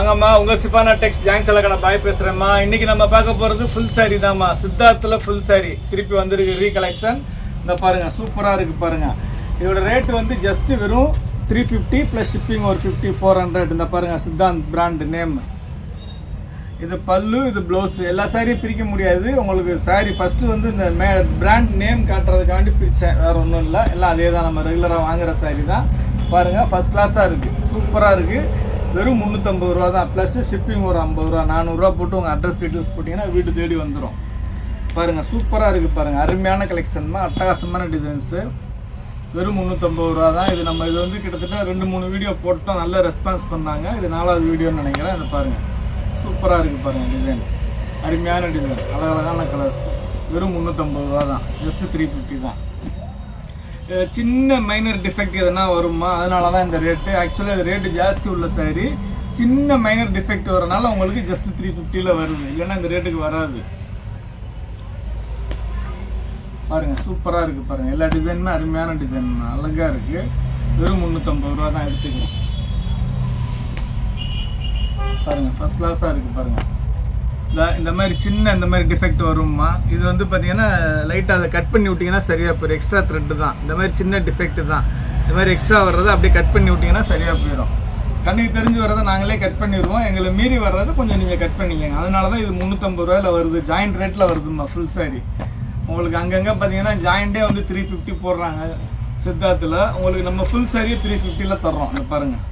வாங்கம்மா. உங்கள் சிப்பானா டெக்ஸ் ஜாயின் செலக்கான பாய் பேசுகிறேம்மா. இன்றைக்கி நம்ம பார்க்க போகிறது ஃபுல் சாரி தான்மா. சித்தார்த்தில் ஃபுல் சாரி திருப்பி வந்திருக்கு ரீகலெக்ஷன். இந்த பாருங்கள், சூப்பராக இருக்குது பாருங்கள். இதோட ரேட்டு வந்து ஜஸ்ட்டு வெறும் 350 ப்ளஸ் ஷிப்பிங் ஒரு 50 400. இந்த பாருங்கள், சித்தாந்த் பிராண்ட் நேம். இது பல்லு, இது ப்ளவுஸு. எல்லா சாரியும் பிரிக்க முடியாது. உங்களுக்கு சாரி ஃபஸ்ட்டு வந்து இந்த பிராண்ட் நேம் காட்டுறதுக்காண்டி பிரித்தேன், வேறு ஒன்றும் இல்லை. எல்லாம் அதே தான், நம்ம ரெகுலராக வாங்குகிற சாரி தான். பாருங்கள், ஃபஸ்ட் கிளாஸாக இருக்குது, சூப்பராக இருக்குது. வெறும் 350 ரூபா தான், ப்ளஸ்ஸு ஷிப்பிங் ஒரு 50 ரூபா. 400 ரூபா போட்டு உங்கள் அட்ரஸ் டீட்டெயில்ஸ் போட்டிங்கன்னா வீட்டு தேடி வந்துடும். பாருங்கள், சூப்பராக இருக்குது பாருங்கள். அருமையான கலெக்ஷன்மா, அட்டகாசமான டிசைன்ஸு. வெறும் 350 ரூபா தான். இது நம்ம இது வந்து கிட்டத்தட்ட 2-3 வீடியோ போட்டோம், நல்ல ரெஸ்பான்ஸ் பண்ணாங்க. இது 4வது வீடியோன்னு நினைக்கிறேன். இது பாருங்கள், சூப்பராக இருக்குது பாருங்கள் டிசைன். அருமையான டிசைன், அழகழகான கலர்ஸ். வெறும் 350 ரூபா தான், ஜஸ்ட்டு 350 தான். சின்ன மைனர் டிஃபெக்ட் எதுனா வருமா, அதனால தான் இந்த ரேட்டு. ஆக்சுவலாக இது ரேட்டு ஜாஸ்தி உள்ள சாரி. சின்ன மைனர் டிஃபெக்ட் வரனால உங்களுக்கு ஜஸ்ட்டு 350 வருது, இல்லைன்னா இந்த ரேட்டுக்கு வராது. பாருங்கள், சூப்பராக இருக்குது பாருங்கள். எல்லா டிசைனுமே அருமையான டிசைன், அழகாக இருக்குது. வெறும் 350 ரூபா தான், எடுத்துக்கணும். பாருங்கள், ஃபஸ்ட் கிளாஸாக இருக்குது பாருங்கள். இந்த மாதிரி சின்ன இந்த மாதிரி டிஃபெக்ட் வரும்மா. இது வந்து பார்த்தீங்கன்னா லைட்டாக அதை கட் பண்ணி விட்டிங்கன்னா சரியாக போயிடும். எக்ஸ்ட்ரா த்ரெட்டு தான், இந்த மாதிரி சின்ன டிஃபெக்ட் தான். இந்த மாதிரி எக்ஸ்ட்ரா வர்றதை அப்படியே கட் பண்ணி விட்டிங்கன்னா சரியாக போயிடும். கண்ணுக்கு தெரிஞ்சு வர்றதை நாங்களே கட் பண்ணிடுவோம். எங்களை மீறி வர்றதை கொஞ்சம் நீங்கள் கட் பண்ணிக்கங்க. அதனால தான் இது 350 ரூபாயில் வருது. ஜாயிண்ட் ரேட்டில் வருதும்மா ஃபுல் சாரி. உங்களுக்கு அங்கங்கே பார்த்தீங்கன்னா ஜாயிண்ட்டே வந்து 350 போடுறாங்க சித்தார்த்தில். உங்களுக்கு நம்ம ஃபுல் சாரியே 350 தர்றோம். இதை பாருங்கள்,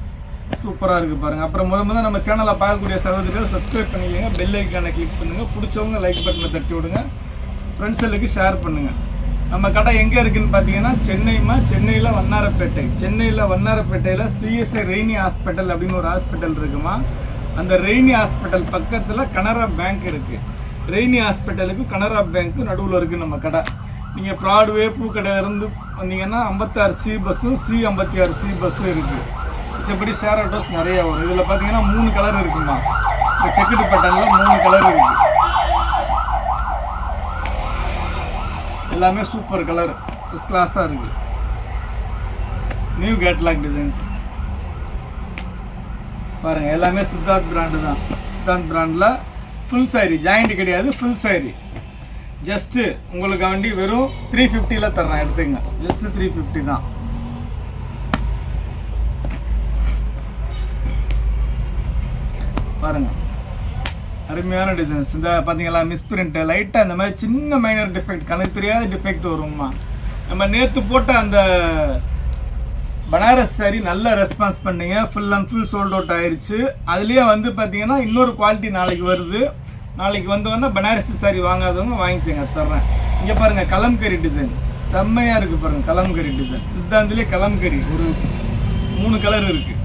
சூப்பராக இருக்குது பாருங்கள். அப்புறம் முதல் நம்ம சேனலை பார்க்கக்கூடிய சகோதரிகள் சப்ஸ்கிரைப் பண்ணிக்கோங்க, பெல் ஐக்கானை கிளிக் பண்ணுங்கள். பிடிச்சவங்க லைக் பட்டனை தட்டி விடுங்க, ஃப்ரெண்ட்ஸுகளுக்கு ஷேர் பண்ணுங்கள். நம்ம கடை எங்கே இருக்குதுன்னு பார்த்தீங்கன்னா சென்னையில் வண்ணாரப்பேட்டை. சென்னையில் வண்ணாரப்பேட்டையில் சிஎஸ்ஐ ரெய்னி ஹாஸ்பிட்டல் அப்படின்னு ஒரு ஹாஸ்பிட்டல் இருக்குமா. அந்த ரெய்னி ஹாஸ்பிட்டல் பக்கத்தில் கனரா பேங்க் இருக்குது. ரெய்னி ஹாஸ்பிட்டலுக்கு கனரா பேங்க்கு நடுவில் இருக்குது நம்ம கடை. நீங்கள் ப்ராட்வே பூக்கடையிலேருந்து வந்தீங்கன்னா 56C பஸ்ஸும் C56C பஸ்ஸும் இருக்குது. மிச்சப்படி ஷேர் ஆட்டோஸ் நிறையா வரும். இதில் பார்த்தீங்கன்னா 3 கலர் இருக்குமா. இந்த செக்குடு பட்டனில் 3 கலர் இருக்குது. எல்லாமே சூப்பர் கலர், ஃபஸ்ட் கிளாஸாக இருக்குது. நியூ கேட்லாக் டிசைன்ஸ் பாருங்கள். எல்லாமே சித்தார்த் பிராண்டு தான். சித்தார்த் பிராண்டில் ஃபுல் சாரி, ஜாயிண்ட் கிடையாது, ஃபுல் சாரி. ஜஸ்ட்டு உங்களுக்கு வண்டி வெறும் 350 தர்றேன், எடுத்துங்க. ஜஸ்ட்டு 350 தான். பாருங்கள், அருமையான டிசைன்ஸ். இந்த பார்த்தீங்களா, மிஸ்பிரிண்ட்டு லைட்டாக இந்த மாதிரி சின்ன மைனர் டிஃபெக்ட், கணக்கு தெரியாத டிஃபெக்ட் வரும்மா. நம்ம நேற்று போட்ட அந்த பனாரஸ் சாரி நல்ல ரெஸ்பான்ஸ் பண்ணிங்க. Full and full sold out ஆயிடுச்சு. அதுலேயே வந்து பார்த்தீங்கன்னா இன்னொரு குவாலிட்டி நாளைக்கு வருது. நாளைக்கு வந்தோன்னா பனாரசி சாரி வாங்காதவங்க வாங்கிக்கோங்க, தர்றேன். இங்கே பாருங்கள், கலம்கரி டிசைன் செம்மையாக இருக்குது பாருங்கள். கலம்கரி டிசைன் சித்தாந்திலே கலம்கரி ஒரு 3 கலர் இருக்குது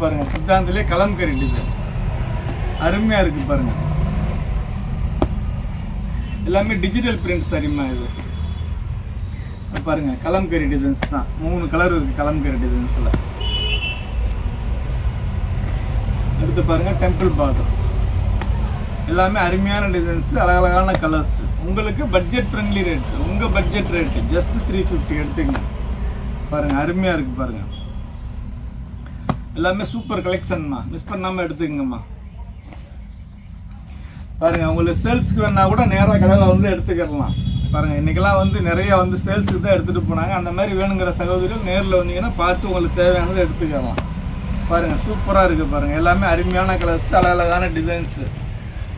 பாருங்கள். சித்தாந்திலே கலம்கரி டிசைன் அருமையாக இருக்குது பாருங்கள். எல்லாமே டிஜிட்டல் பிரிண்ட் சரிம்மா. இது பாருங்கள், கலம்கரி டிசைன்ஸ் தான். 3 கலர் இருக்குது கலம்கரி டிசைன்ஸில். அடுத்து பாருங்கள், டெம்பிள் பார்டர். எல்லாமே அருமையான டிசைன்ஸு, அழகழகான கலர்ஸ். உங்களுக்கு பட்ஜெட் ஃப்ரெண்ட்லி ரேட், உங்கள் பட்ஜெட் ரேட்டு ஜஸ்ட் 350 எடுத்துக்கங்க. பாருங்கள், அருமையாக இருக்குது பாருங்கள். எல்லாமே சூப்பர் கலெக்ஷன்மா, மிஸ் பண்ணாமல் எடுத்துக்கங்கம்மா. பாருங்கள், உங்களுக்கு சேல்ஸுக்கு வேணால் கூட நேராக கடையில் வந்து எடுத்துக்கலாம். பாருங்கள், இன்றைக்கெல்லாம் வந்து நிறையா வந்து சேல்ஸுக்கு தான் எடுத்துகிட்டு போனாங்க. அந்த மாதிரி வேணுங்கிற சகோதரிகள் நேரில் வந்தீங்கன்னா பார்த்து உங்களுக்கு தேவையானதை எடுத்துக்கலாம். பாருங்கள், சூப்பராக இருக்குது பாருங்கள். எல்லாமே அருமையான கலர்ஸ், அழகழகான டிசைன்ஸு.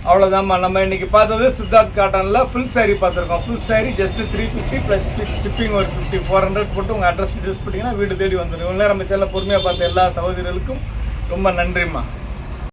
அவ்வளோதாம்மா. நம்ம இன்றைக்கி பார்த்தது சித்தார்த் காட்டனில் ஃபுல் சாரி பார்த்துருக்கோம். Full sorry just 350 plus shipping ஒரு 50 400 போட்டு உங்கள் அட்ரஸ் டீட்டெயில்ஸ் போட்டிங்கன்னா வீடு தேடி வந்துடும். இவ்வளோ நம்ம சேனல் பொறுமையாக பார்த்த எல்லா சகோதரிகளுக்கும் ரொம்ப நன்றிம்மா.